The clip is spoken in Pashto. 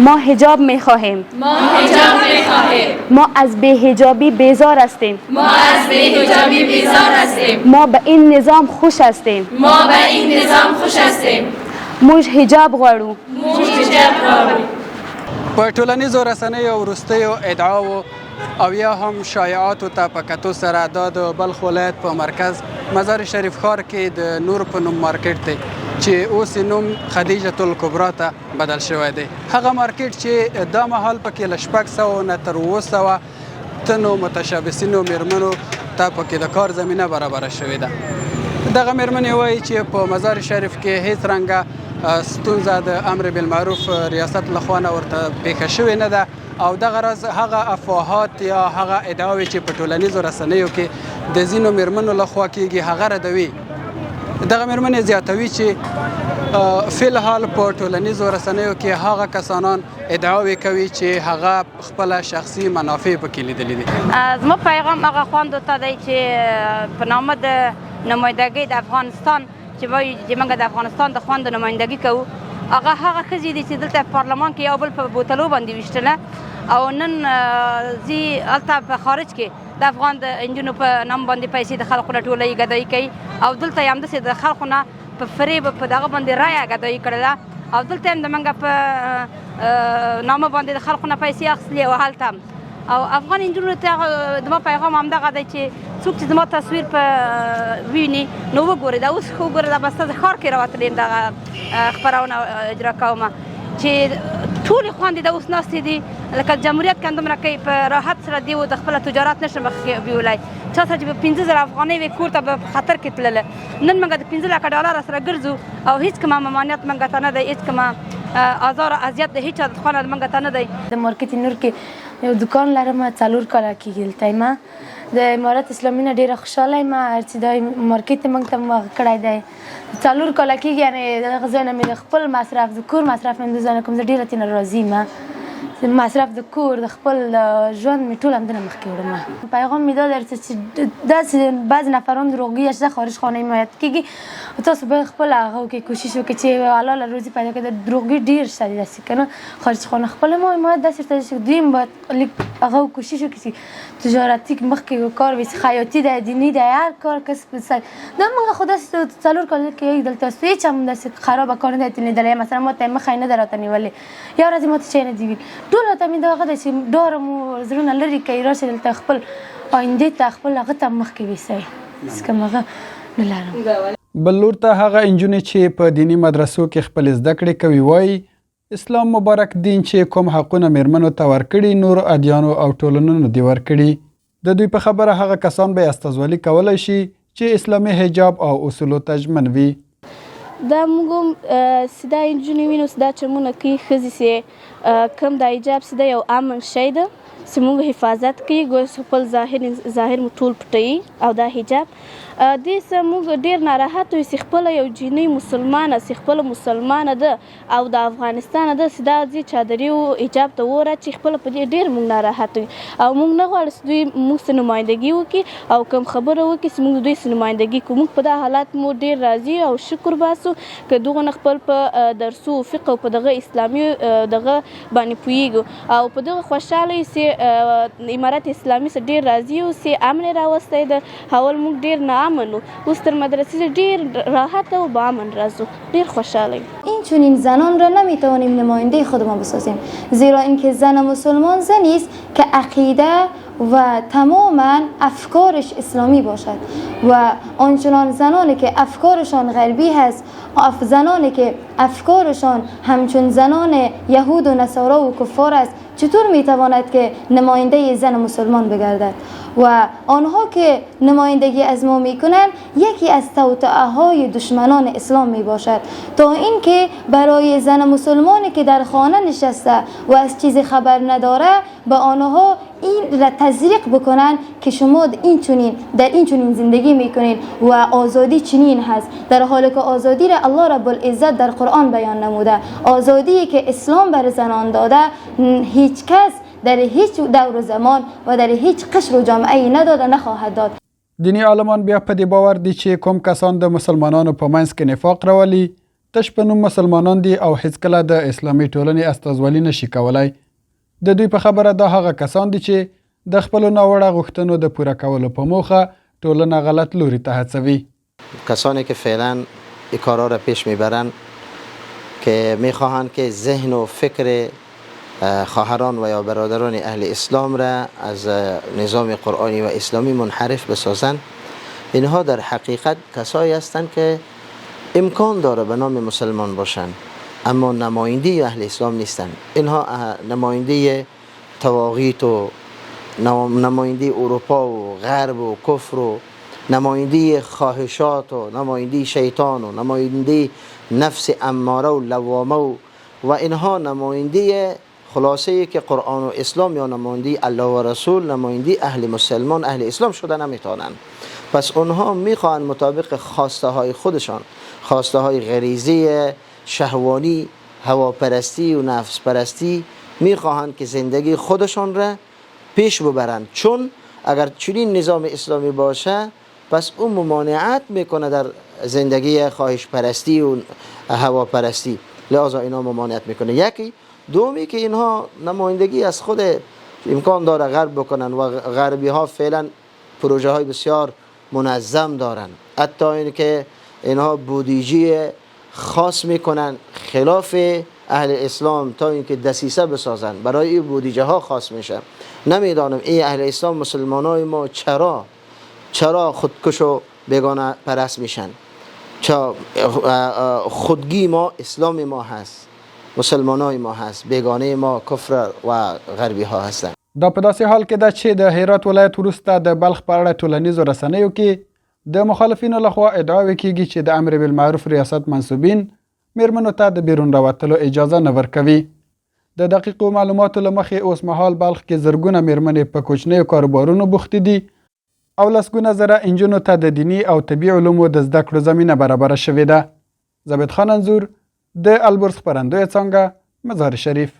ما حجاب میخواهیم. ما از بی‌حجابی بیزار هستیم. ما به این نظام خوش هستیم. موږ حجاب غواړو. په ټولنیزو رسنیو وروستیو ادعاو او یا هم شایعاتو ته په کتو سره دا د بلخ ولایت په مرکز مزار شریف ښار کې د نور په نوم مارکیټ دی چې اوس نوم خدیجه الکبرا ته بدل شوی دی. هغه مارکیټ چې دا مهال پکې له 600 نه تر 700 تنو متشابسینو میرمنو ته پکې د کار زمینه برابره شوې ده. دغه میرمنې وایي چې په مزار شریف کې هیڅ رنګه ستونزه د امر بالمعروف ریاست لخوا نه ورته پیښه شوې نه ده او دغه راز هغه افواهات یا هغه ادعاوې چې په ټولنیزو رسنیو کې د ځینو میرمنو لخوا کېږي هغه ردوي. دغه میرمنې زیاتوي چې فی الحال په ټولنیزو رسنیو کې هغه کسانان ادعاوې کوي چې هغه خپله شخصي منافع پکې لیدلي دي. زما پیغام هغه خواندو ته دی چې په نامه د نمایندګۍ د افغانستان چې وایي چې موږ د افغانستان د خواندو نمایندګي کوو، هغه ښځې دي چې دلته په پارلمان کې یو بل په بوتلو باندې ویشتله او نن ځي هلته په خارج کې د افغان د نجونو په نام باندې پیسې د خلکو نه ټولوي ګدایي کوي او دلته یې همداسې د خلکو نه په فریب په دغه باندې رایه ګدایي کړله او دلته هم د موږ په نامه باندې د خلکو نه پیسې اخیستلې او هلته هم او افغان نجونو ته زما پیغام همدغه دی چې څوک چې زما تصویر په ویني نو وګورئ دا اوس ښه وګورئ دا به ستاسو ښار کې راوتلی یم دغه خپرونه اجرا کومه چې ټولې خویندې د اوس ناستې دي لکه جمهوریت که همدومره کوي په راحت سره دی و د خپله تجارت نشم بیولی چا سره چې به 15,000 افغانۍ وي کور ته به په خطر کې تلله نن موږ د 15 لکه ډالره سره ګرځو او هېڅ کومه ممانعت موږ ته نه دی هېڅ کومه آزار او اذیت د هېچ چا د خوا نه موږ ته نه دی. د مارکیټ نور کې یو دوکان لرم 4 کاله کېږي دلته یم د امارت اسلامي نه ډېره خوشحاله یم هر چې دا مارکیټ موږ ته مغ کړی دی 4 کاله کېږي یعنې دغه ځای نه مې د خپل مصرف د کور مصرف مې د ځای نه کوم زه ډېره ترېنه راضي یم مصرف د کور د خپل ژوند مې ټول همدنه مخکې وړم. پیغام مې دا درته چې داسې بعضې نفران دروغګي یا چې خارج خانه حمایت کېږي تاسو باید خپل هغه وکړئ کوشش وکړئ چې حلاله روزي پیدا کړئ. د دروغګي ډېر شته داسې که نه خارج خانه خپله ما حمایت داسې ورته چې دوی هم باید لږ هغه کوشش وکړي چې تجارتي مخکې کار وي خیاطي دی دیني دی هر کار کسب سر دا موږ خو داسې 4 کاله کېږي دلته هېڅ هم داسې خرابه کار نه دی لیدلی مثلا ما ته مخه یې نه ده راته نیولې یا ورځې ما ته چی نه دي ویلي ټول راته مې دغه دی چې ډاره مو زړونه لرې کوي راشئ دلته خپل آیندې ته خپل هغه ته مخکې ویسئ هېڅ کوم هغه نه لرم. بل لور ته هغه نجونې چې په دیني مدرسو کې خپل زده کړې کوي وایي اسلام مبارک دین چې کوم حقونه میرمنو ته ورکړي نور ادیانو او ټولنو دې ورکړي. د دوی په خبره هغه کسان به استازولي کولی شي چې اسلامي حجاب او اصولو ته ژمن وي. دا موږ چې دا نجونې وینو چې دا چمونه کوي ښځې چې کوم دا حجاب چې دا یو امن شی ده چې موږ حفاظت کوي ګویا خپل ظاهر مو ټول پټوي او دا حجاب دې څه موږ ډېر ناراحت یو چې خپله یو جینۍ مسلمانه چې خپله مسلمانه ده او د افغانستانه ده چې دا ځي چادري او حجاب ته وره چې خپله په دې ډېر موږ ناراحت یو او موږ نه غواړو چې دوی موږ څه نمایندګي وکړي او کوم خبره وکړي چې موږ دوی څه نمایندګي کړو. موږ په دا حالات مو ډېر راضي او شکر باسو که دغه نه خپل په درسو فقه او په دغه اسلامي دغه باندې پوهېږو او په دغه خوشحاله یو چې امارت اسلامي څخه ډېر راضي یو چې امن یې راوستی ده اول موږ ډېر ناامن وو اوس تر مدرسې ډېر راحت و با امن راځو ډېر خوشحاله یو. این چنین زنان را نمیتوانیم نماینده خودمان بسازیم زیرا اینکه زن مسلمان زنی است که عقیده و تماما افکارش اسلامی باشد و آنچنان زنانی که افکارشان غربی هست زنانی که افکارشان همچون زنان یهود و نصارا و کفار است چطور میتواند که نماینده زن مسلمان بگردد و آنها که نمایندگی از ما میکنند یکی از توطئه های دشمنان اسلام میباشد تا اینکه برای زن مسلمانی که در خانه نشسته و از چیزی خبر نداره به آنها این را تزریق بکنن که شما در این چنین زندگی میکنین و آزادی چنین هست در حالی که آزادی را الله رب العزت در قرآن بیان نموده آزادی که اسلام بر زنان داده هیچ کس در هیچ دور زمان و در هیچ قشر و جامعه نداده نخواهد داد. دینی عالمان بیا په دې باور دي چې کوم کسان د مسلمانانو په منځ کې نفاق راولي تش په نوم مسلمانان دي او هیڅکله د اسلامي ټولنې استازولي نشي کولای. د دوی په خبره دا هغه کسان دي چې د خپلو ناوړه غوښتنو د پوره کولو په موخه ټولنه غلط لوري ته هڅوي. کسانی که فعلا این کارا را پیش میبرند که میخواهند که ذهن و فکر خواهران و یا برادران اهل اسلام را از نظام قرآنی و اسلامی منحرف بسازند، اینها در حقیقت کسایی هستند که امکان داره به نام مسلمان باشند اما نماینده اهل اسلام نیستند. اینها نماینده طواغیت و نماینده اروپا و غرب و کفر و نماینده خواهشات و نماینده شیطان و نماینده نفس اماره و لوامه و اینها نماینده خلاصه که قرآن و اسلام یا نماینده الله و رسول، نماینده اهل مسلمان اهل اسلام شده نمیتونند. پس اونها میخواهند مطابق خواسته های خودشان، خواسته های غریزی شهوانی، هواپرستی و نفس پرستی، میخواهند که زندگی خودشان را پیش ببرند. چون اگر چنین نظام اسلامی باشه پس اون ممانعت میکنه در زندگی خواهش پرستی و هواپرستی، لذا اینا ممانعت میکنه. یکی دومی که اینها نمایندگی از خود امکان داره غرب بکنن و غربی ها فعلا پروژه های بسیار منظم دارن، حتی این که اینها بودجه خاص میکنن خلاف اهل اسلام تا اینکه دسیسه بسازن برای این بودجه ها خاص میشه. نمیدانم این اهل اسلام مسلمانای ما چرا خودکش و بیگانه پرست میشن؟ خودگی ما اسلام ما هست، مسلمانای ما هست، بیگانه ما کفر و غربی ها هستند. دا په داسې حال کې ده چې د هرات ولایت وروسته د بلخ په اړه ټولنیزو رسنیو کې د مخالفینو لخوا ادعاوې کیږي چې د امر بالمعروف ریاست منصوبین میرمنو ته د بیرون راوتلو اجازه نه ورکوي. د دقیقو معلوماتو له مخې اوس مهال بلخ کې زرګونه میرمنې په کوچنیو کاروبارونو بوختې دي او لسګونه زره انجونو ته د دیني او طبي علومو د زده کړو زمینه برابره شوې ده. زبید خان انځور د البرز خپرندویه څانګه مزار شریف.